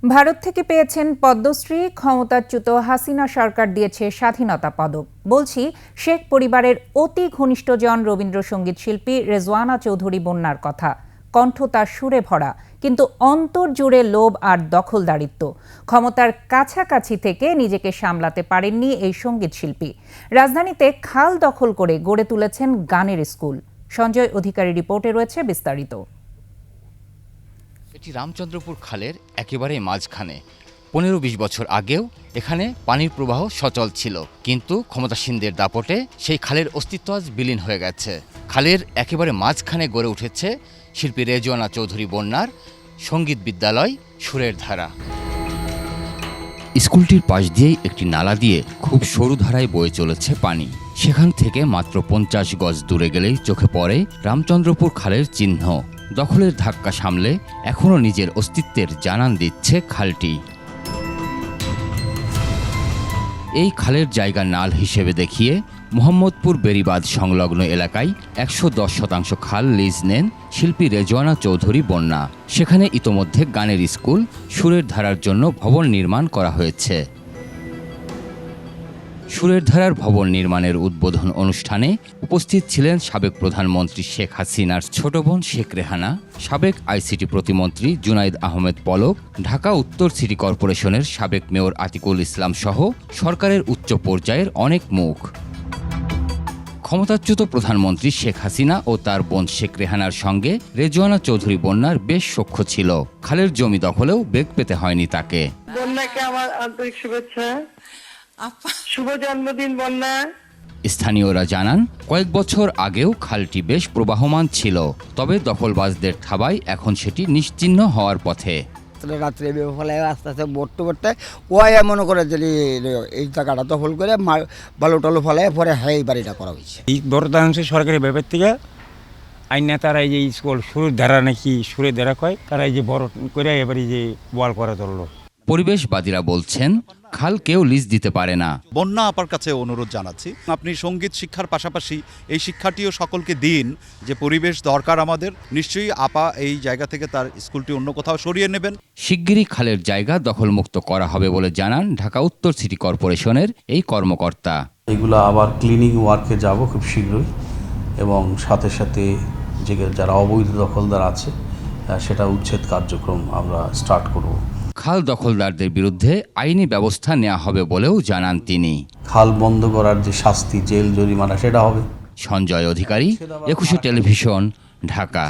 ভারত থেকে পেয়েছেন পদ্মশ্রী। ক্ষমতাচ্যুত হাসিনা সরকার দিয়েছে স্বাধীনতা পদক। বলছি শেখ পরিবারের অতি ঘনিষ্ঠজন রবীন্দ্রসঙ্গীত শিল্পী রেজওয়ানা চৌধুরী বন্যার কথা। কণ্ঠ তার সুরে ভরা, কিন্তু অন্তর জুড়ে লোভ আর দখলদারিত্ব। ক্ষমতার কাছাকাছি থেকে নিজেকে সামলাতে পারেননি এই সঙ্গীত শিল্পী। রাজধানীতে খাল দখল করে গড়ে তুলেছেন গানের স্কুল। সঞ্জয় অধিকারী রিপোর্টে রয়েছে বিস্তারিত। এটি রামচন্দ্রপুর খালের একেবারে মাঝখানে। 15-20 বছর আগেও এখানে পানির প্রবাহ সচল ছিল, কিন্তু ক্ষমতাসীনদের দাপটে সেই খালের অস্তিত্ব আজ বিলীন হয়ে গেছে। খালের একেবারে মাঝখানে গড়ে উঠেছে শিল্পী রেজওয়ানা চৌধুরী বন্যার সঙ্গীত বিদ্যালয় সুরের ধারা। স্কুলটির পাশ দিয়েই একটি নালা দিয়ে খুব সরু ধারায় বয়ে চলেছে পানি। সেখান থেকে মাত্র 50 গজ দূরে গেলেই চোখে পড়ে রামচন্দ্রপুর খালের চিহ্ন। দখলের ধাক্কা সামলে এখনও নিজের অস্তিত্বের জানান দিচ্ছে খালটি। এই খালের জায়গা নাল হিসেবে দেখিয়ে মোহাম্মদপুর বেড়িবাঁধ সংলগ্ন এলাকায় 110% খাল লিজ নেন শিল্পী রেজওয়ানা চৌধুরী বন্যা। সেখানে ইতোমধ্যে গানের স্কুল সুরের ধারার জন্য ভবন নির্মাণ করা হয়েছে। সুরের ধারার ভবন নির্মাণের উদ্বোধন অনুষ্ঠানে উপস্থিত ছিলেন সাবেক প্রধানমন্ত্রী শেখ হাসিনার ছোট বোন শেখ রেহানা, সাবেক আইসিটি প্রতিমন্ত্রী জুনাইদ আহমেদ পলক, ঢাকা উত্তর সিটি কর্পোরেশনের সাবেক মেয়র আতিকুল ইসলাম সহ সরকারের উচ্চ পর্যায়ের অনেক মুখ। ক্ষমতাচ্যুত প্রধানমন্ত্রী শেখ হাসিনা ও তার বোন শেখ রেহানার সঙ্গে রেজওয়ানা চৌধুরী বন্যার বেশ সখ্য ছিল। খালের জমি দখলেও বেগ পেতে হয়নি তাকে। বন্যাকে আমার আন্তরিক শুভেচ্ছা, শুভ জন্মদিন বন্যা। স্থানীয়রা জানান, কয়েক বছর আগেও খালটি বেশ প্রবাহমান ছিল, তবে দখলবাজদের থাবায় এখন সেটি নিশ্চিহ্ন হওয়ার পথে। রাত্রে ফলে আস্তে আস্তে বর্তে ওয়াই মনে করে যে এই জায়গাটা দখল করে বালু টালু ফলে পরে এই বাড়িটা করা হয়েছে। এই বর্তমানে সরকারি ব্যাপার থেকে আইনা তারা এই যে স্কুল সুরের ধারা নাকি সুরের ধারা কয়, তারা এই যে বড় করে এবার এই যে ওয়াল করা ধরলো। পরিবেশবাদীরা বলছেন, খাল কেউ লিজ দিতে পারে না। বন্যা আপার কাছে অনুরোধ জানাচ্ছি, আপনি সঙ্গীত শিক্ষার পাশাপাশি এই শিক্ষাটিও সকলকে দিন, যে পরিবেশ দরকার আমাদের। নিশ্চয়ই আপা এই জায়গা থেকে তার স্কুলটি অন্য কোথাও সরিয়ে নেবেন। শিগগিরই খালের জায়গা দখলমুক্ত করা হবে বলে জানান ঢাকা উত্তর সিটি কর্পোরেশনের এই কর্মকর্তা। এগুলো আবার ক্লিনিং ওয়ার্কে যাব খুব শীঘ্রই, এবং সাথে সাথে যে যারা অবৈধ দখলদার আছে সেটা উচ্ছেদ কার্যক্রম আমরা স্টার্ট করব। খাল দখলদারদের বিরুদ্ধে আইনি ব্যবস্থা নেওয়া হবে বলেও জানান তিনি। খাল বন্ধ করার যে শাস্তি, জেল জরিমানা, সেটা হবে। সঞ্জয় অধিকারী, 21 টেলিভিশন, ঢাকা।